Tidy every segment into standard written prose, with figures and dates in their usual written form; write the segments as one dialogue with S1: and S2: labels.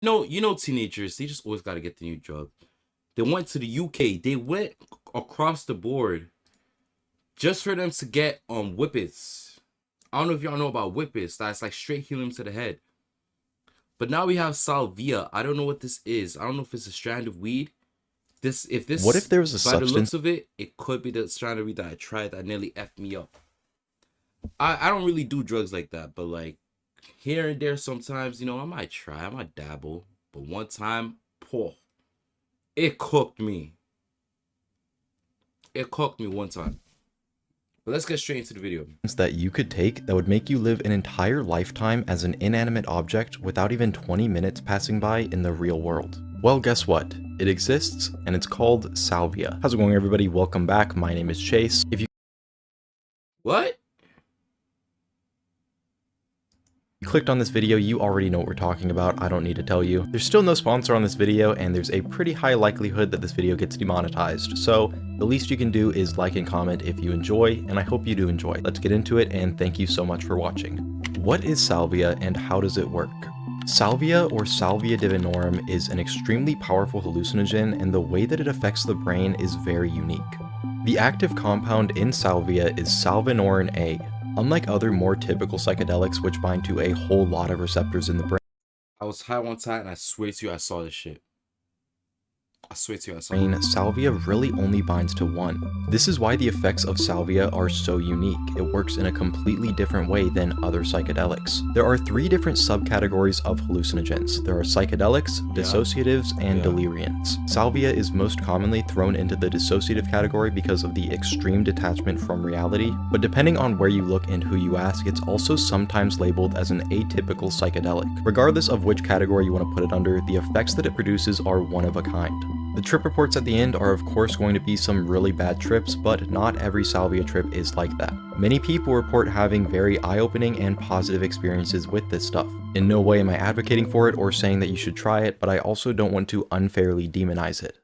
S1: No, you know, teenagers, they just always got to get the new drug. They went to the UK. They went across the board just for them to get whippets. I don't know if y'all know about whippets. That's like straight helium to the head. But now we have Salvia. I don't know what this is. I don't know if it's a strand of weed. If
S2: What if
S1: this,
S2: there was a
S1: by the
S2: substance
S1: looks of it, it could be the strand of weed that I tried that nearly effed me up. I don't really do drugs like that, but like here and there sometimes, I might try, I might dabble. But one time, poor, it cooked me. It cooked me one time. But let's get straight into the video.
S2: that you could take that would make you live an entire lifetime as an inanimate object without even 20 minutes passing by in the real world? Well, guess what? It exists, and it's called Salvia. How's it going, everybody? Welcome back. My name is Chase. If you
S1: What?
S2: clicked on this video, you already know what we're talking about. I don't need to tell you. There's still no sponsor on this video, and there's a pretty high likelihood that this video gets demonetized. So the least you can do is like and comment if you enjoy, and I hope you do enjoy. Let's get into it, and thank you so much for watching. What is Salvia, and how does it work? Salvia, or Salvia divinorum, is an extremely powerful hallucinogen, and the way that it affects the brain is very unique. The active compound in Salvia is salvinorin A. Unlike other more typical psychedelics which bind to a whole lot of receptors in the brain,
S1: I was high one time and I swear to you I saw this shit. I swear to you I saw it.
S2: Salvia really only binds to one. This is why the effects of Salvia are so unique. It works in a completely different way than other psychedelics. There are three different subcategories of hallucinogens. There are psychedelics, dissociatives, and deliriants. Salvia is most commonly thrown into the dissociative category because of the extreme detachment from reality, but depending on where you look and who you ask, it's also sometimes labeled as an atypical psychedelic. Regardless of which category you want to put it under, the effects that it produces are one of a kind. The trip reports at the end are of course going to be some really bad trips, but not every Salvia trip is like that. Many people report having very eye-opening and positive experiences with this stuff. In no way am I advocating for it or saying that you should try it, but I also don't want to unfairly demonize it.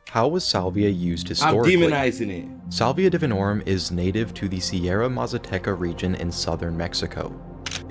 S2: How was Salvia used historically?
S1: I'm demonizing it.
S2: Salvia divinorum is native to the Sierra Mazateca region in southern Mexico.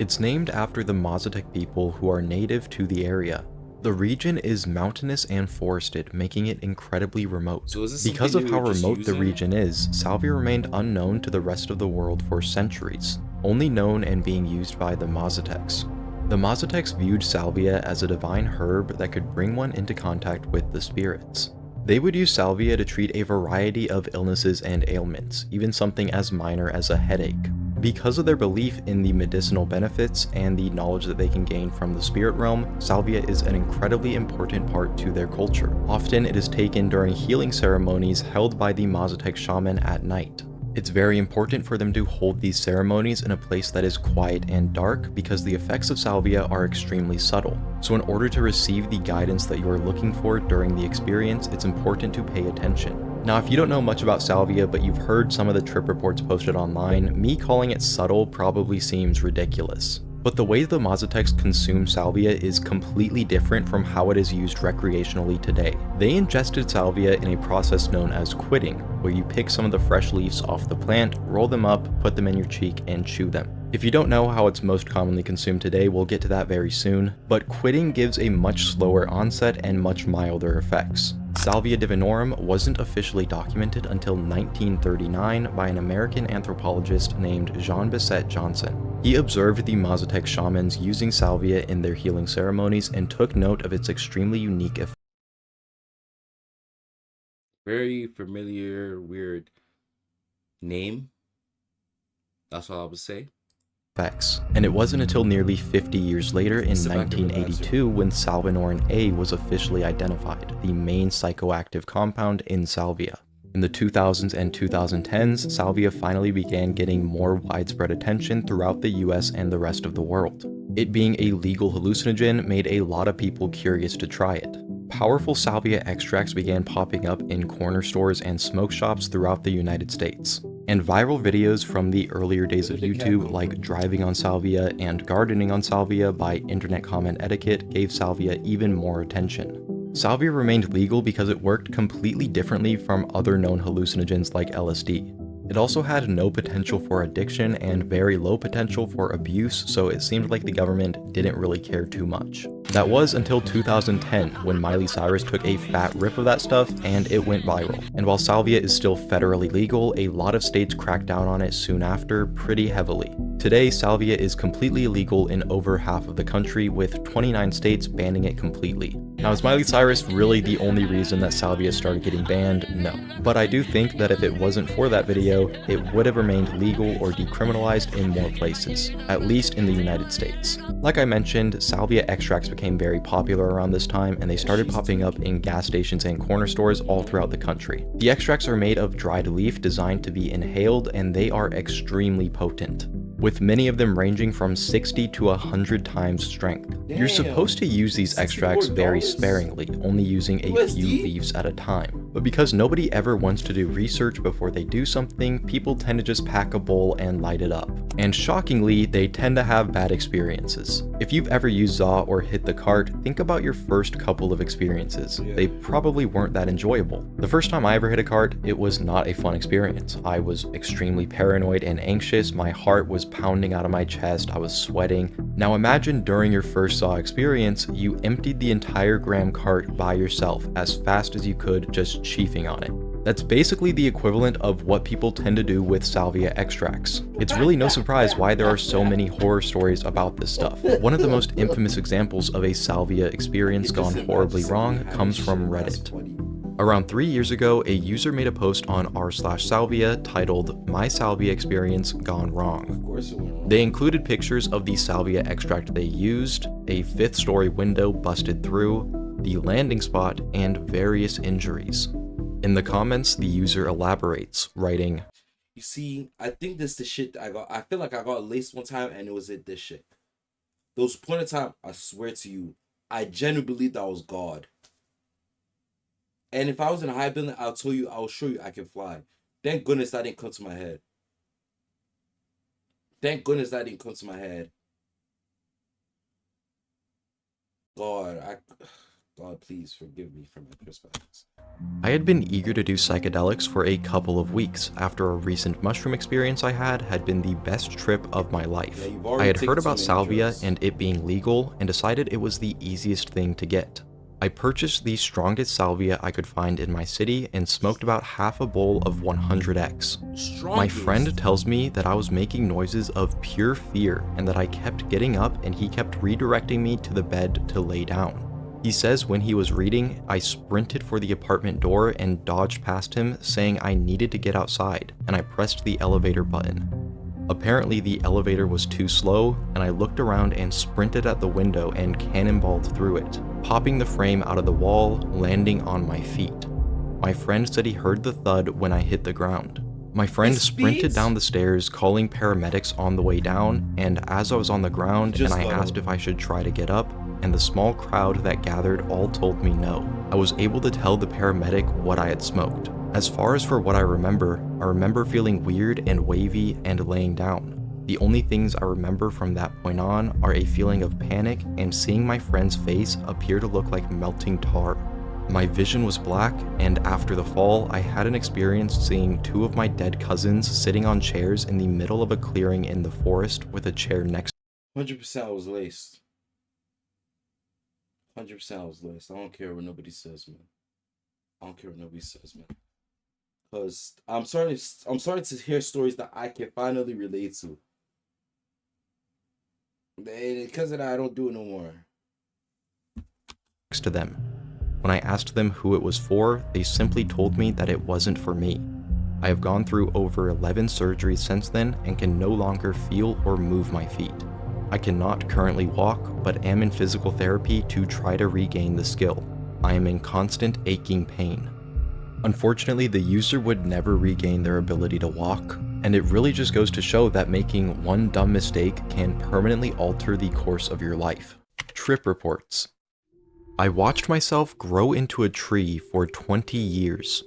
S2: It's named after the Mazatec people who are native to the area. The region is mountainous and forested, making it incredibly remote.
S1: So
S2: because of how remote the region is, Salvia remained unknown to the rest of the world for centuries, only known and being used by the Mazatecs. The Mazatecs viewed Salvia as a divine herb that could bring one into contact with the spirits. They would use Salvia to treat a variety of illnesses and ailments, even something as minor as a headache. Because of their belief in the medicinal benefits and the knowledge that they can gain from the spirit realm, Salvia is an incredibly important part to their culture. Often it is taken during healing ceremonies held by the Mazatec shaman at night. It's very important for them to hold these ceremonies in a place that is quiet and dark because the effects of Salvia are extremely subtle. So in order to receive the guidance that you are looking for during the experience, it's important to pay attention. Now, if you don't know much about Salvia, but you've heard some of the trip reports posted online, me calling it subtle probably seems ridiculous. But the way the Mazatecs consume Salvia is completely different from how it is used recreationally today. They ingested Salvia in a process known as quitting, where you pick some of the fresh leaves off the plant, roll them up, put them in your cheek, and chew them. If you don't know how it's most commonly consumed today, we'll get to that very soon, but quitting gives a much slower onset and much milder effects. Salvia divinorum wasn't officially documented until 1939 by an American anthropologist named Jean Bissett Johnson. He observed the Mazatec shamans using Salvia in their healing ceremonies and took note of its extremely unique effects.
S1: Very familiar, weird name. That's all I would say.
S2: And it wasn't until nearly 50 years later in 1982 when salvinorin A was officially identified, the main psychoactive compound in Salvia. In the 2000s and 2010s, Salvia finally began getting more widespread attention throughout the US and the rest of the world. It being a legal hallucinogen made a lot of people curious to try it. Powerful Salvia extracts began popping up in corner stores and smoke shops throughout the United States. And viral videos from the earlier days of YouTube, like driving on Salvia and gardening on Salvia by internet comment etiquette, gave Salvia even more attention. Salvia remained legal because it worked completely differently from other known hallucinogens like LSD. It also had no potential for addiction and very low potential for abuse, so it seemed like the government didn't really care too much. That was until 2010, when Miley Cyrus took a fat rip of that stuff and it went viral. And while Salvia is still federally legal, a lot of states cracked down on it soon after pretty heavily. Today, Salvia is completely illegal in over half of the country, with 29 states banning it completely. Now, is Miley Cyrus really the only reason that Salvia started getting banned? No. But I do think that if it wasn't for that video, it would have remained legal or decriminalized in more places, at least in the United States. Like I mentioned, Salvia extracts became very popular around this time, and they started popping up in gas stations and corner stores all throughout the country. The extracts are made of dried leaf designed to be inhaled, and they are extremely potent, with many of them ranging from 60 to 100 times strength. You're supposed to use these extracts very sparingly, only using a few leaves at a time. But because nobody ever wants to do research before they do something, people tend to just pack a bowl and light it up. And shockingly, they tend to have bad experiences. If you've ever used Zaw or hit the cart, think about your first couple of experiences. They probably weren't that enjoyable. The first time I ever hit a cart, it was not a fun experience. I was extremely paranoid and anxious, my heart was pounding out of my chest, I was sweating. Now imagine during your first Zaw experience, you emptied the entire gram cart by yourself as fast as you could, just chiefing on it. That's basically the equivalent of what people tend to do with Salvia extracts. It's really no surprise why there are so many horror stories about this stuff. One of the most infamous examples of a Salvia experience gone horribly wrong comes from Reddit. Around 3 years ago, a user made a post on r/Salvia titled "My Salvia Experience Gone Wrong." They included pictures of the Salvia extract they used, a 5th story window busted through, the landing spot, and various injuries. In the comments, the user elaborates, writing,
S1: "You see, I think this the shit that I got. I feel like I got laced one time and it was this shit. Those point of time, I swear to you, I genuinely believe that was God. And if I was in a high building, I'll tell you, I'll show you I can fly. Thank goodness that didn't come to my head. Thank goodness that didn't come to my head. God, please forgive me for my trespasses."
S2: I had been eager to do psychedelics for a couple of weeks after a recent mushroom experience I had been the best trip of my life. I had heard about Salvia and it being legal and decided it was the easiest thing to get. I purchased the strongest salvia I could find in my city and smoked about half a bowl of 100x. My friend tells me that I was making noises of pure fear and that I kept getting up and he kept redirecting me to the bed to lay down. He says when he was reading, I sprinted for the apartment door and dodged past him, saying I needed to get outside, and I pressed the elevator button. Apparently the elevator was too slow, and I looked around and sprinted at the window and cannonballed through it, popping the frame out of the wall, landing on my feet. My friend said he heard the thud when I hit the ground. My friend sprinted down the stairs, calling paramedics on the way down, and as I was on the ground and I asked if I should try to get up, and the small crowd that gathered all told me no, I was able to tell the paramedic what I had smoked. As far as for what I remember feeling weird and wavy and laying down. The only things I remember from that point on are a feeling of panic and seeing my friend's face appear to look like melting tar. My vision was black, and after the fall, I had an experience seeing 2 of my dead cousins sitting on chairs in the middle of a clearing in the forest with a chair next.
S1: 100% I was laced. 100% I was laced. I don't care what nobody says, man. I don't care what nobody says, man. Because I'm starting to hear stories that I can finally relate to. And because of that, I don't do it no more.
S2: Next to them. When I asked them who it was for, they simply told me that it wasn't for me. I have gone through over 11 surgeries since then and can no longer feel or move my feet. I cannot currently walk, but am in physical therapy to try to regain the skill. I am in constant aching pain. Unfortunately, the user would never regain their ability to walk, and it really just goes to show that making one dumb mistake can permanently alter the course of your life. Trip reports. I watched myself grow into a tree for 20 years.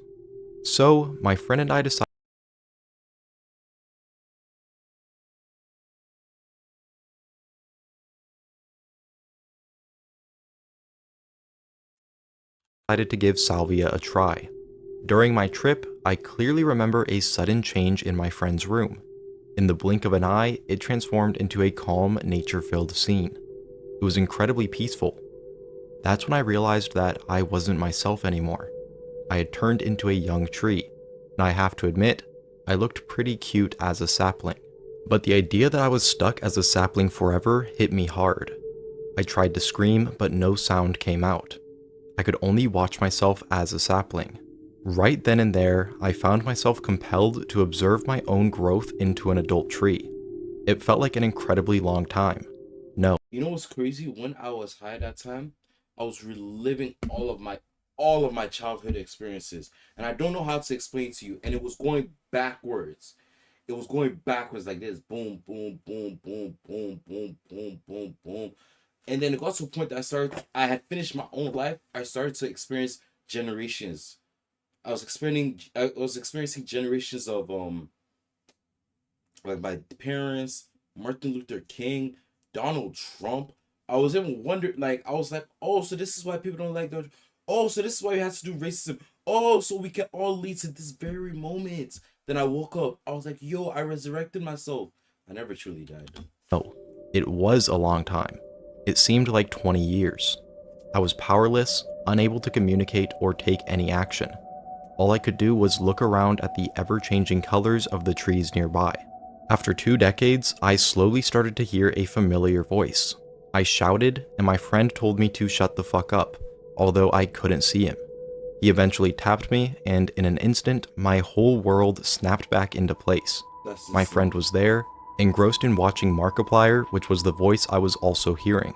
S2: So, my friend and I decided to give Salvia a try. During my trip, I clearly remember a sudden change in my friend's room. In the blink of an eye, it transformed into a calm, nature-filled scene. It was incredibly peaceful. That's when I realized that I wasn't myself anymore. I had turned into a young tree, and I have to admit, I looked pretty cute as a sapling. But the idea that I was stuck as a sapling forever hit me hard. I tried to scream, but no sound came out. I could only watch myself as a sapling. Right then and there, I found myself compelled to observe my own growth into an adult tree. It felt like an incredibly long time. No.
S1: You know what's crazy? When I was high that time, I was reliving all of my childhood experiences, and I don't know how to explain to you. And it was going backwards. It was going backwards like this: boom, boom, boom, boom, boom, boom, boom, boom, boom. And then it got to a point that I had finished my own life. I started to experience generations. I was experiencing generations of like my parents, Martin Luther King, Donald Trump. I was even wondering, like, I was like, oh, so this is why people don't like Donald Trump. Oh, so this is why we have to do racism. Oh, so we can all lead to this very moment. Then I woke up. I was like, yo, I resurrected myself. I never truly died.
S2: No, it was a long time. It seemed like 20 years. I was powerless, unable to communicate or take any action. All I could do was look around at the ever-changing colors of the trees nearby. After 2 decades, I slowly started to hear a familiar voice. I shouted, and my friend told me to shut the fuck up, although I couldn't see him. He eventually tapped me, and in an instant, my whole world snapped back into place. My friend was there, engrossed in watching Markiplier, which was the voice I was also hearing.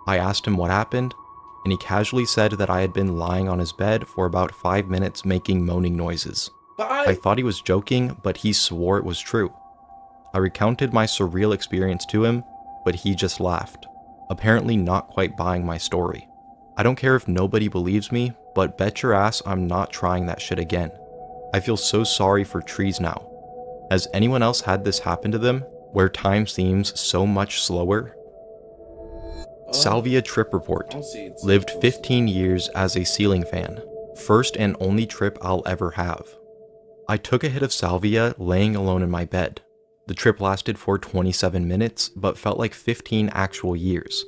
S2: I asked him what happened, and he casually said that I had been lying on his bed for about 5 minutes making moaning noises. I thought he was joking, but he swore it was true. I recounted my surreal experience to him, but he just laughed, apparently not quite buying my story. I don't care if nobody believes me, but bet your ass I'm not trying that shit again. I feel so sorry for trees now. Has anyone else had this happen to them, where time seems so much slower? Salvia trip report. Lived 15 years as a ceiling fan. First and only trip I'll ever have. I took a hit of salvia laying alone in my bed. The trip lasted for 27 minutes, but felt like 15 actual years.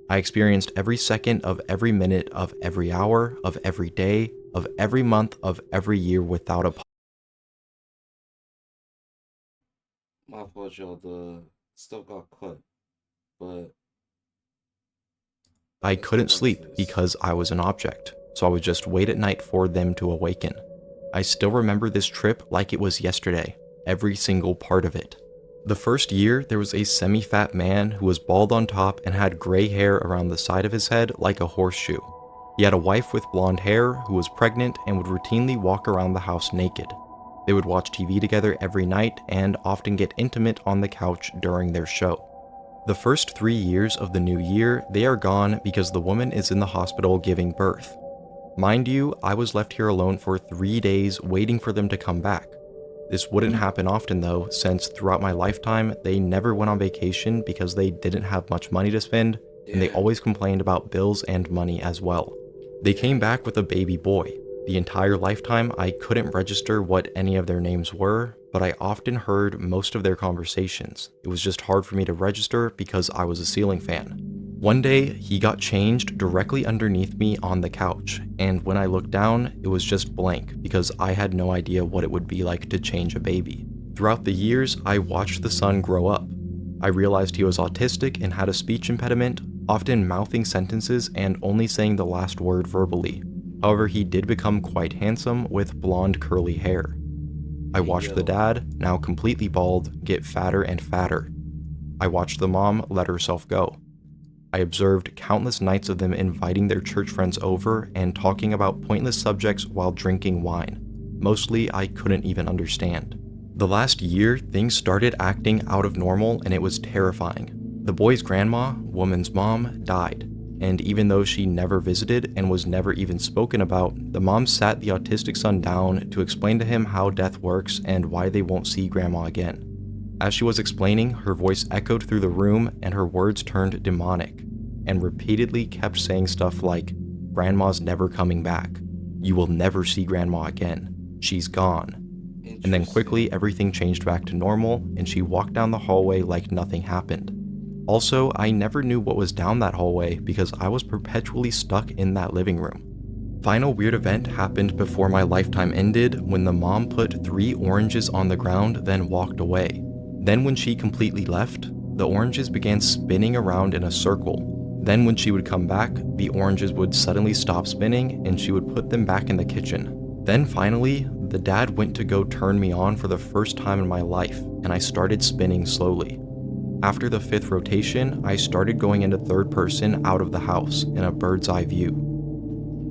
S2: I experienced every second of every minute of every hour, of every day, of every month, of every year without a pause.
S1: My fault, y'all. The stuff got cut, but
S2: I couldn't sleep because I was an object, so I would just wait at night for them to awaken. I still remember this trip like it was yesterday, every single part of it. The first year, there was a semi-fat man who was bald on top and had gray hair around the side of his head like a horseshoe. He had a wife with blonde hair who was pregnant and would routinely walk around the house naked. They would watch TV together every night and often get intimate on the couch during their show. The first 3 years of the new year, they are gone because the woman is in the hospital giving birth. Mind you, I was left here alone for 3 days waiting for them to come back. This wouldn't happen often though, since throughout my lifetime, they never went on vacation because they didn't have much money to spend, and they always complained about bills and money as well. They came back with a baby boy. The entire lifetime, I couldn't register what any of their names were, but I often heard most of their conversations. It was just hard for me to register because I was a ceiling fan. One day, he got changed directly underneath me on the couch, and when I looked down, it was just blank because I had no idea what it would be like to change a baby. Throughout the years, I watched the son grow up. I realized he was autistic and had a speech impediment, often mouthing sentences and only saying the last word verbally. However, he did become quite handsome with blonde curly hair. I watched the dad, now completely bald, get fatter and fatter. I watched the mom let herself go. I observed countless nights of them inviting their church friends over and talking about pointless subjects while drinking wine. Mostly, I couldn't even understand. The last year, things started acting out of normal and it was terrifying. The boy's grandma, woman's mom, died. And even though she never visited and was never even spoken about, the mom sat the autistic son down to explain to him how death works and why they won't see grandma again. As she was explaining, her voice echoed through the room and her words turned demonic, and repeatedly kept saying stuff like, "Grandma's never coming back. You will never see grandma again. She's gone." And then quickly everything changed back to normal and she walked down the hallway like nothing happened. Also, I never knew what was down that hallway because I was perpetually stuck in that living room. Final weird event happened before my lifetime ended when the mom put 3 oranges on the ground then walked away. Then when she completely left, the oranges began spinning around in a circle. Then when she would come back, the oranges would suddenly stop spinning and she would put them back in the kitchen. Then finally, the dad went to go turn me on for the first time in my life, and I started spinning slowly. After the 5th rotation, I started going into third person out of the house in a bird's eye view.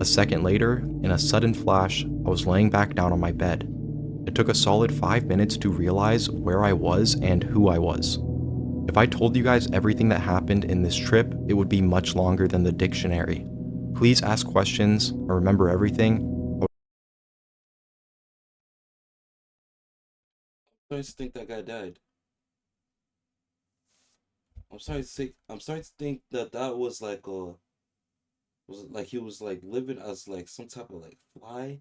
S2: A second later, in a sudden flash, I was laying back down on my bed. It took a solid 5 minutes to realize where I was and who I was. If I told you guys everything that happened in this trip, it would be much longer than the dictionary. Please ask questions or remember everything.
S1: I'm sorry to think that guy died. I'm sorry to think that that was like he was like living as like some type of like fly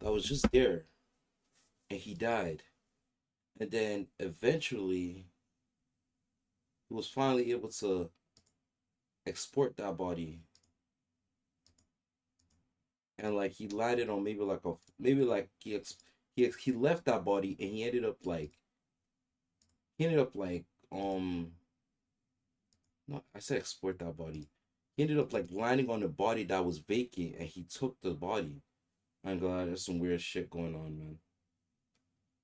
S1: that was just there, and he died, and then eventually he was finally able to export that body, and like he landed on maybe like he left that body and he ended up like no, I said export that body. He ended up like landing on a body that was vacant, and he took the body. I'm glad there's some weird shit going on, man.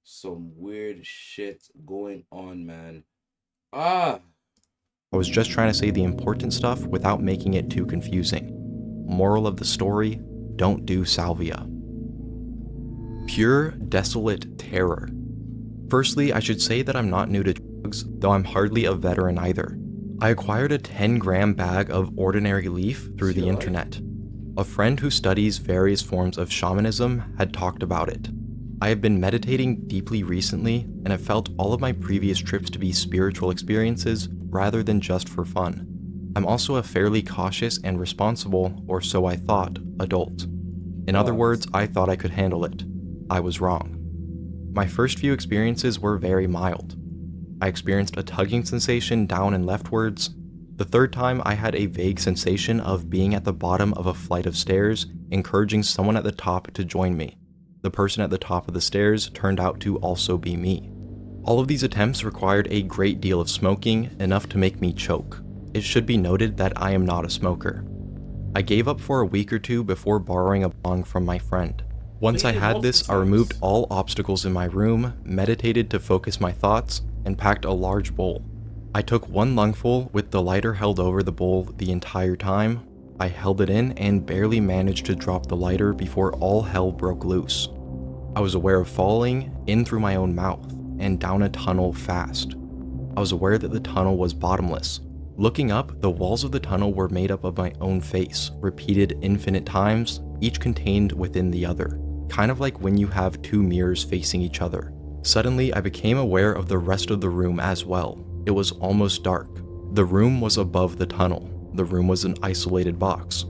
S1: Some weird shit going on, man. Ah,
S2: I was just trying to say the important stuff without making it too confusing. Moral of the story, don't do salvia. Pure, desolate terror. Firstly, I should say that I'm not new to drugs, though I'm hardly a veteran either. I acquired a 10-gram bag of ordinary leaf through the internet. A friend who studies various forms of shamanism had talked about it. I have been meditating deeply recently and have felt all of my previous trips to be spiritual experiences rather than just for fun. I'm also a fairly cautious and responsible, or so I thought, adult. In other words, I thought I could handle it. I was wrong. My first few experiences were very mild. I experienced a tugging sensation down and leftwards. The third time, I had a vague sensation of being at the bottom of a flight of stairs, encouraging someone at the top to join me. The person at the top of the stairs turned out to also be me. All of these attempts required a great deal of smoking, enough to make me choke. It should be noted that I am not a smoker. I gave up for a week or two before borrowing a bong from my friend. Once I had this, I removed all obstacles in my room, meditated to focus my thoughts, and packed a large bowl. I took one lungful with the lighter held over the bowl the entire time. I held it in and barely managed to drop the lighter before all hell broke loose. I was aware of falling in through my own mouth and down a tunnel fast. I was aware that the tunnel was bottomless. Looking up, the walls of the tunnel were made up of my own face, repeated infinite times, each contained within the other, kind of like when you have 2 mirrors facing each other. Suddenly, I became aware of the rest of the room as well. It was almost dark. The room was above the tunnel. The room was an isolated box.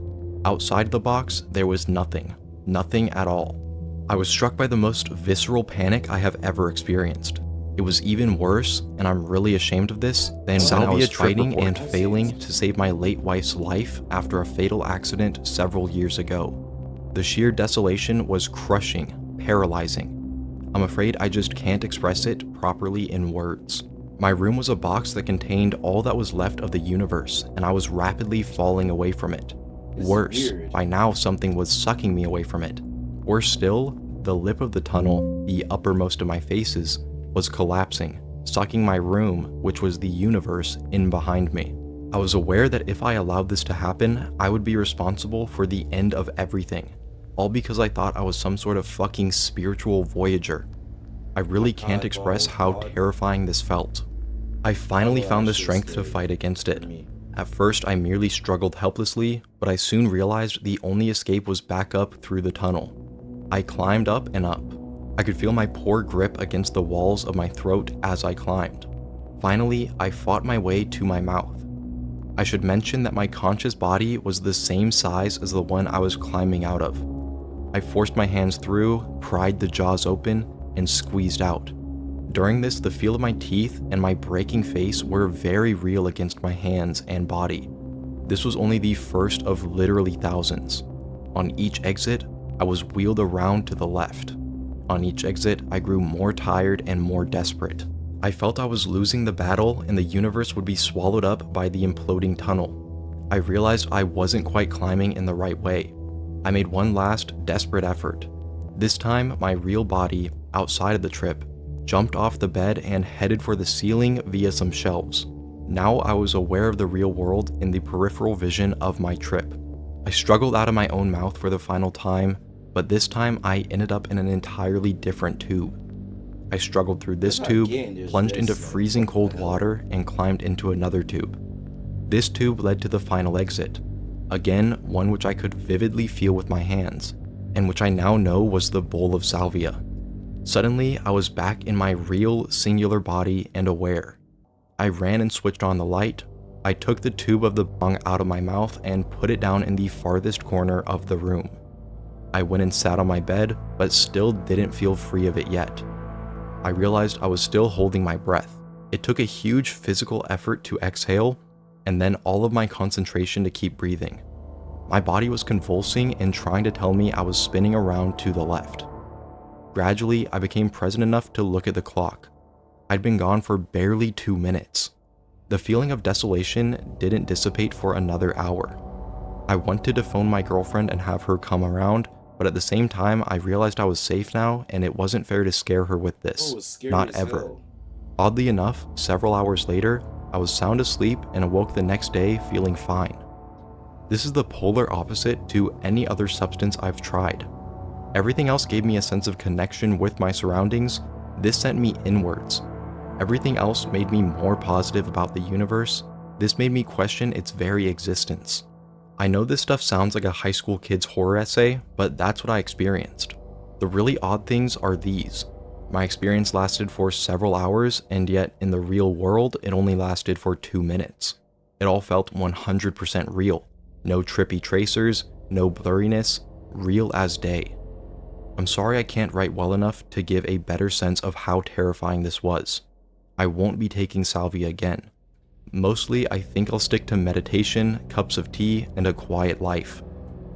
S2: Outside the box, there was nothing. Nothing at all. I was struck by the most visceral panic I have ever experienced. It was even worse, and I'm really ashamed of this, than when I was fighting and failing to save my late wife's life after a fatal accident several years ago. The sheer desolation was crushing, paralyzing. I'm afraid I just can't express it properly in words. My room was a box that contained all that was left of the universe, and I was rapidly falling away from it. Worse, by now something was sucking me away from it. Worse still, the lip of the tunnel, the uppermost of my faces, was collapsing, sucking my room, which was the universe, in behind me. I was aware that if I allowed this to happen, I would be responsible for the end of everything, all because I thought I was some sort of fucking spiritual voyager. I really can't express how terrifying this felt. I finally found the strength to fight against it. At first, I merely struggled helplessly, but I soon realized the only escape was back up through the tunnel. I climbed up and up. I could feel my poor grip against the walls of my throat as I climbed. Finally, I fought my way to my mouth. I should mention that my conscious body was the same size as the one I was climbing out of. I forced my hands through, pried the jaws open, and squeezed out. During this, the feel of my teeth and my breaking face were very real against my hands and body. This was only the first of literally thousands. On each exit, I was wheeled around to the left. On each exit, I grew more tired and more desperate. I felt I was losing the battle and the universe would be swallowed up by the imploding tunnel. I realized I wasn't quite climbing in the right way. I made one last, desperate effort. This time, my real body, outside of the trip, jumped off the bed and headed for the ceiling via some shelves. Now I was aware of the real world in the peripheral vision of my trip. I struggled out of my own mouth for the final time, but this time I ended up in an entirely different tube. I struggled through this tube, plunged into freezing cold water, and climbed into another tube. This tube led to the final exit. Again, one which I could vividly feel with my hands, and which I now know was the bowl of salvia. Suddenly, I was back in my real, singular body and aware. I ran and switched on the light. I took the tube of the bong out of my mouth and put it down in the farthest corner of the room. I went and sat on my bed, but still didn't feel free of it yet. I realized I was still holding my breath. It took a huge physical effort to exhale, and then all of my concentration to keep breathing. My body was convulsing and trying to tell me I was spinning around to the left. Gradually, I became present enough to look at the clock. I'd been gone for barely 2 minutes. The feeling of desolation didn't dissipate for another hour. I wanted to phone my girlfriend and have her come around, but at the same time, I realized I was safe now and it wasn't fair to scare her with this. Not ever. Oddly enough, several hours later, I was sound asleep and awoke the next day feeling fine. This is the polar opposite to any other substance I've tried. Everything else gave me a sense of connection with my surroundings. This sent me inwards. Everything else made me more positive about the universe. This made me question its very existence. I know this stuff sounds like a high school kid's horror essay, but that's what I experienced. The really odd things are these. My experience lasted for several hours, and yet in the real world, it only lasted for 2 minutes. It all felt 100% real. No trippy tracers, no blurriness, real as day. I'm sorry I can't write well enough to give a better sense of how terrifying this was. I won't be taking salvia again. Mostly, I think I'll stick to meditation, cups of tea, and a quiet life.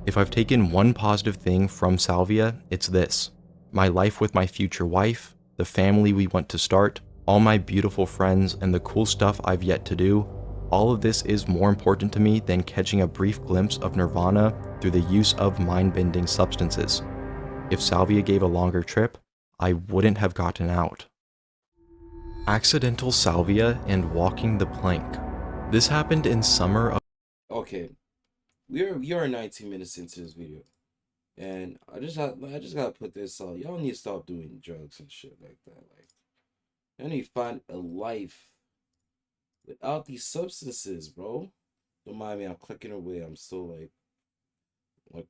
S2: If I've taken one positive thing from salvia, it's this. My life with my future wife, the family we want to start, all my beautiful friends, and the cool stuff I've yet to do, all of this is more important to me than catching a brief glimpse of nirvana through the use of mind-bending substances. If salvia gave a longer trip, I wouldn't have gotten out. Accidental salvia and walking the plank. This happened in summer of...
S1: Okay, we are 19 minutes into this video, and I just gotta put this out. Y'all need to stop doing drugs and shit like that. Like, y'all need to find a life without these substances, bro. Don't mind me, I'm clicking away. I'm still like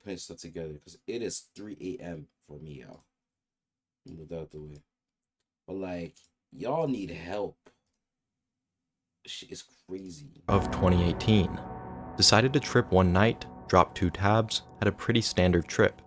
S1: putting stuff together because it is 3 a.m. for me, y'all. Move out the way, but like, y'all need help. Shit is crazy.
S2: Of 2018. Decided to trip one night, dropped 2 tabs, had a pretty standard trip.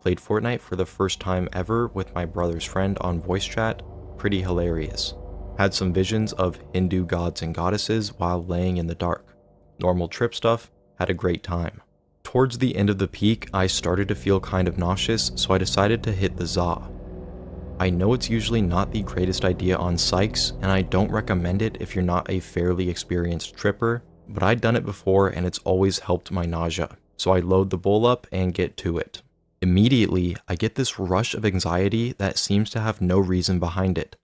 S2: Played Fortnite for the first time ever with my brother's friend on voice chat, pretty hilarious. Had some visions of Hindu gods and goddesses while laying in the dark. Normal trip stuff, had a great time. Towards the end of the peak, I started to feel kind of nauseous, so I decided to hit the za. I know it's usually not the greatest idea on psychs, and I don't recommend it if you're not a fairly experienced tripper, but I'd done it before and it's always helped my nausea, so I load the bowl up and get to it. Immediately, I get this rush of anxiety that seems to have no reason behind it.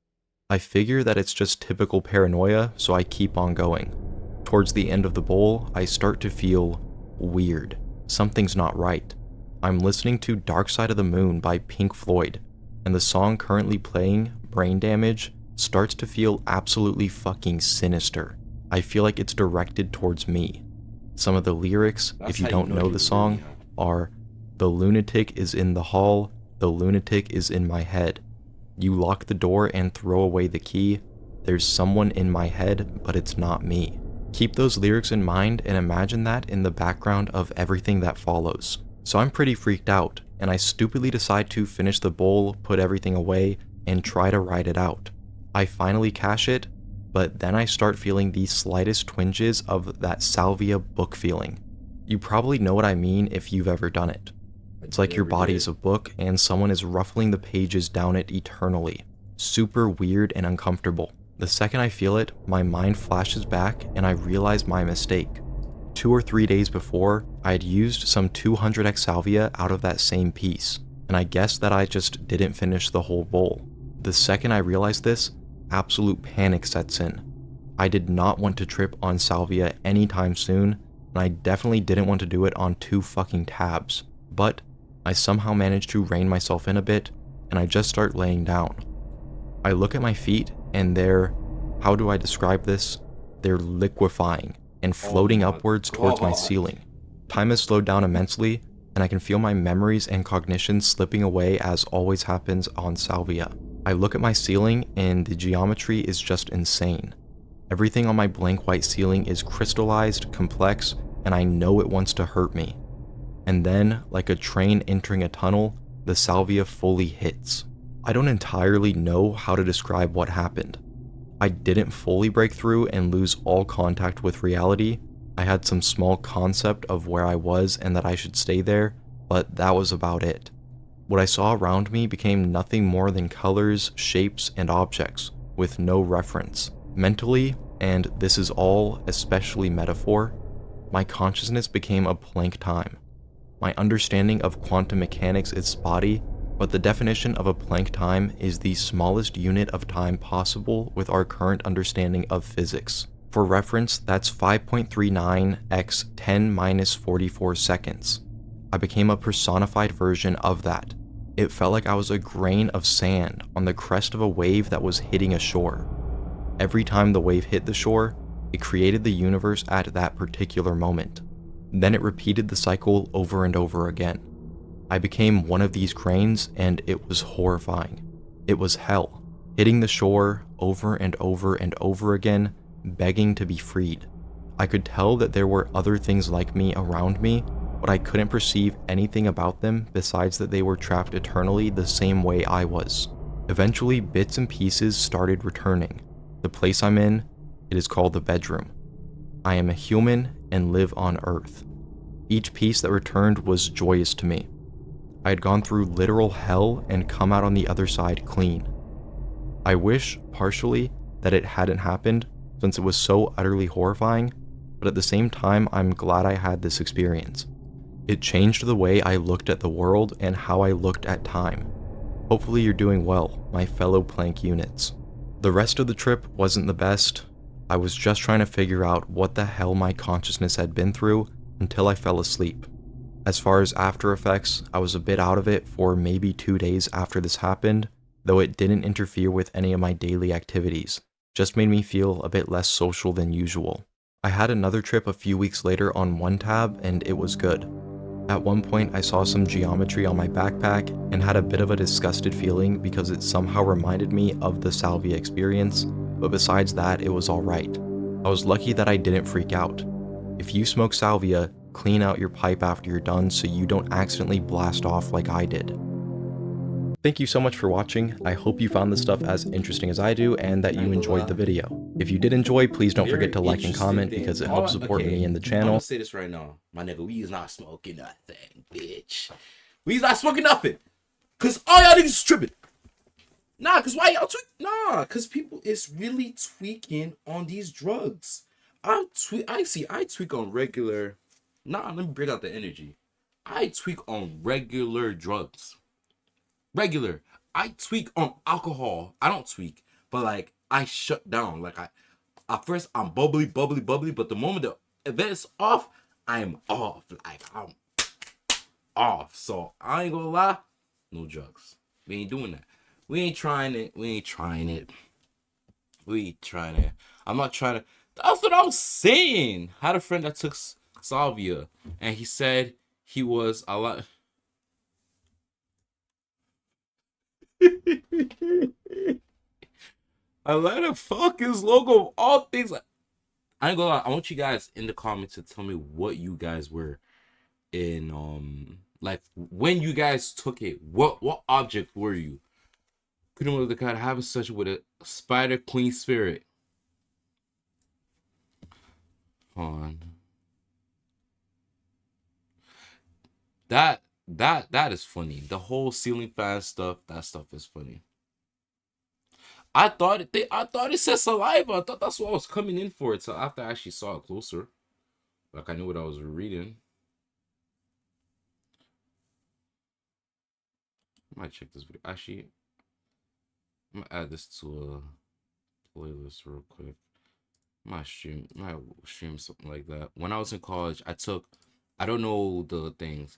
S2: I figure that it's just typical paranoia, so I keep on going. Towards the end of the bowl, I start to feel weird. Something's not right. I'm listening to Dark Side of the Moon by Pink Floyd, and the song currently playing, Brain Damage, starts to feel absolutely fucking sinister. I feel like it's directed towards me. Some of the lyrics, if you don't know the song, are, "The lunatic is in the hall, the lunatic is in my head. You lock the door and throw away the key. There's someone in my head, but it's not me." Keep those lyrics in mind and imagine that in the background of everything that follows. So I'm pretty freaked out, and I stupidly decide to finish the bowl, put everything away, and try to ride it out. I finally cash it, but then I start feeling the slightest twinges of that Salvia book feeling. You probably know what I mean if you've ever done it. It's like your body is a book and someone is ruffling the pages down it eternally. Super weird and uncomfortable. The second I feel it, my mind flashes back and I realize my mistake. 2 or 3 days before, I had used some 200x Salvia out of that same piece, and I guessed that I just didn't finish the whole bowl. The second I realized this, absolute panic sets in. I did not want to trip on Salvia anytime soon, and I definitely didn't want to do it on 2 fucking tabs. But I somehow managed to rein myself in a bit, and I just start laying down. I look at my feet, and they're, how do I describe this? They're liquefying and floating upwards towards my ceiling. Time has slowed down immensely, and I can feel my memories and cognition slipping away as always happens on Salvia. I look at my ceiling, and the geometry is just insane. Everything on my blank white ceiling is crystallized, complex, and I know it wants to hurt me. And then, like a train entering a tunnel, the Salvia fully hits. I don't entirely know how to describe what happened. I didn't fully break through and lose all contact with reality. I had some small concept of where I was and that I should stay there, but that was about it. What I saw around me became nothing more than colors, shapes, and objects, with no reference. Mentally, and this is all especially metaphor, my consciousness became a blank time. My understanding of quantum mechanics is spotty, but the definition of a Planck time is the smallest unit of time possible with our current understanding of physics. For reference, that's 5.39 x 10 - 44 seconds. I became a personified version of that. It felt like I was a grain of sand on the crest of a wave that was hitting a shore. Every time the wave hit the shore, it created the universe at that particular moment. Then it repeated the cycle over and over again. I became one of these grains, and it was horrifying. It was hell, hitting the shore over and over and over again, begging to be freed. I could tell that there were other things like me around me, but I couldn't perceive anything about them besides that they were trapped eternally the same way I was. Eventually, bits and pieces started returning. The place I'm in, it is called the bedroom. I am a human and live on Earth. Each piece that returned was joyous to me. I had gone through literal hell and come out on the other side clean. I wish, partially, that it hadn't happened, since it was so utterly horrifying, but at the same time, I'm glad I had this experience. It changed the way I looked at the world and how I looked at time. Hopefully you're doing well, my fellow Planck units. The rest of the trip wasn't the best. I was just trying to figure out what the hell my consciousness had been through until I fell asleep. As far as after effects, I was a bit out of it for maybe 2 days after this happened, though it didn't interfere with any of my daily activities, just made me feel a bit less social than usual. I had another trip a few weeks later on one tab, and it was good. At one point I saw some geometry on my backpack and had a bit of a disgusted feeling because it somehow reminded me of the Salvia experience, but besides that it was alright. I was lucky that I didn't freak out. If you smoke Salvia, clean out your pipe after you're done so you don't accidentally blast off like I did. Thank you so much for watching. I hope you found this stuff as interesting as I do and that you enjoyed the video. If you did enjoy, please don't forget to like and comment because it helps support me and the channel.
S1: I'm gonna say this right now, my nigga, we is not smoking nothing, bitch. We is not smoking nothing. Cause all y'all niggas is tripping. Nah, cause why y'all tweak? Nah, cause people is really tweaking on these drugs. I tweak on regular. Nah, let me bring out the energy. I tweak on regular drugs. Regular. I tweak on alcohol. I don't tweak, but like I shut down. Like at first I'm bubbly, but the moment the event's off, I'm off. Like I'm off. So I ain't gonna lie, no drugs. We ain't doing that. We ain't trying it. I'm not trying to. That's what I'm saying. I had a friend that took Salvia, and he said he was a lot. I let him fuck his logo of all things. I ain't gonna lie. I want you guys in the comments to tell me what you guys were in like when you guys took it. What object were you? Couldn't let the cat have such with a spider queen spirit. Hold on. That is funny. The whole ceiling fan stuff, that stuff is funny. I thought it said saliva. I thought that's what I was coming in for. So after I actually saw it closer, like I knew what I was reading. I might check this video. Actually, I'm gonna add this to a playlist real quick. Might stream something like that. When I was in college, I don't know the things.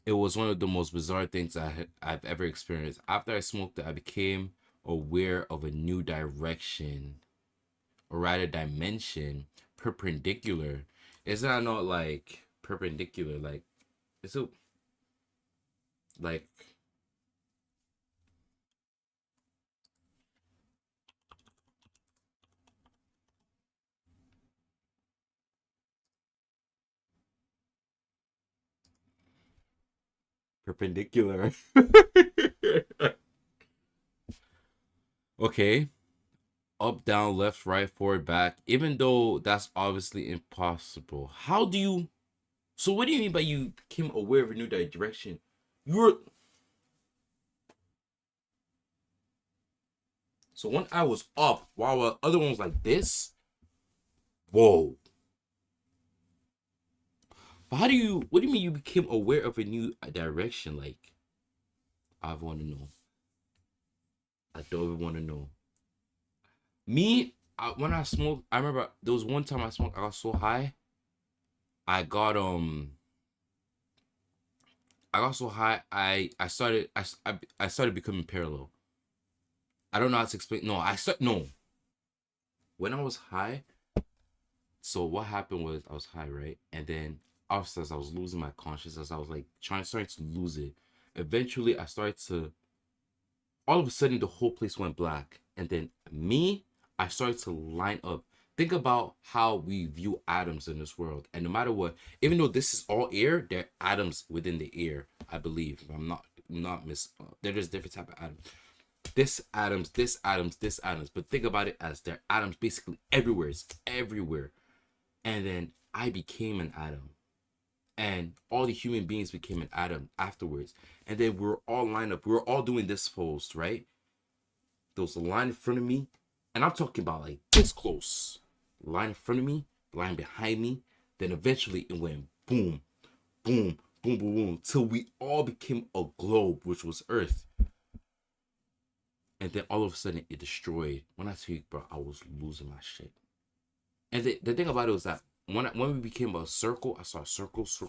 S1: It was one of the most bizarre things I've ever experienced. After I smoked it, I became aware of a new direction, or rather dimension, perpendicular. Is that not like perpendicular? Like, is it like perpendicular? Okay. Up, down, left, right, forward, back. Even though that's obviously impossible. How do you... So what do you mean by you became aware of a new direction? You were... So one eye was up while the other one was like this? Whoa. But how do you... What do you mean you became aware of a new direction? Like, I want to know. I don't even want to know. Me, when I smoked, I remember there was one time I smoked, I got so high. I got so high, I started becoming parallel. I don't know how to explain. No. When I was high, so what happened was I was high, right? And then after I was losing my consciousness, I was like starting to lose it. Eventually I started to, all of a sudden the whole place went black. And then I started to line up. Think about how we view atoms in this world. And no matter what, even though this is all air, there are atoms within the air, I believe. If I'm not there's different type of atoms. This atoms. But think about it as there are atoms basically everywhere. It's everywhere. And then I became an atom. And all the human beings became an atom afterwards. And then we were all lined up. We were all doing this pose, right? There was a line in front of me. And I'm talking about like this close. Line in front of me, line behind me. Then eventually it went boom, boom, boom, boom, boom. Till we all became a globe, which was Earth. And then all of a sudden it destroyed. When I tell you, bro, I was losing my shit. And the thing about it was that when we became a circle, I saw circle. It was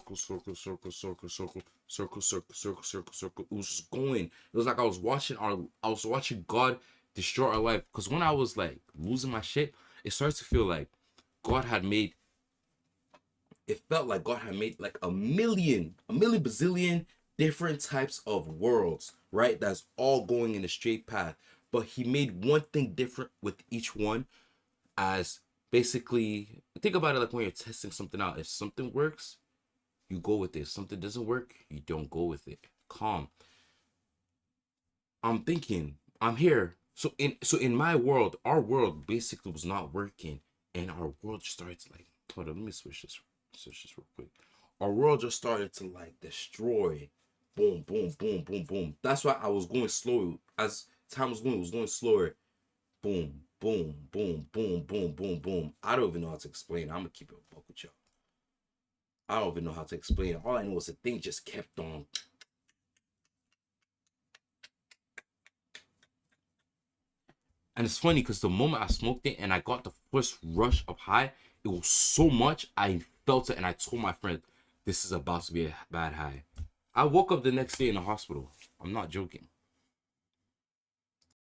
S1: just going. It was like I was watching God destroy our life. Because when I was like losing my shit, it started to feel like it felt like God had made like a million bazillion different types of worlds, right? That's all going in a straight path. But he made one thing different with each one, as basically, think about it like when you're testing something out. If something works, you go with it. If something doesn't work, you don't go with it. Calm. I'm thinking, I'm here. So in my world, our world basically was not working, and our world just started to like, hold on, let me switch this real quick. Our world just started to like destroy. Boom, boom, boom, boom, boom. That's why I was going slow. As time was going, it was going slower. Boom, boom, boom, boom, boom, boom, boom. I don't even know how to explain it. I'm gonna keep it a buck with y'all. I don't even know how to explain it. All I know is the thing just kept on. And it's funny because the moment I smoked it and I got the first rush of high, it was so much, I felt it and I told my friend, this is about to be a bad high. I woke up the next day in the hospital. I'm not joking.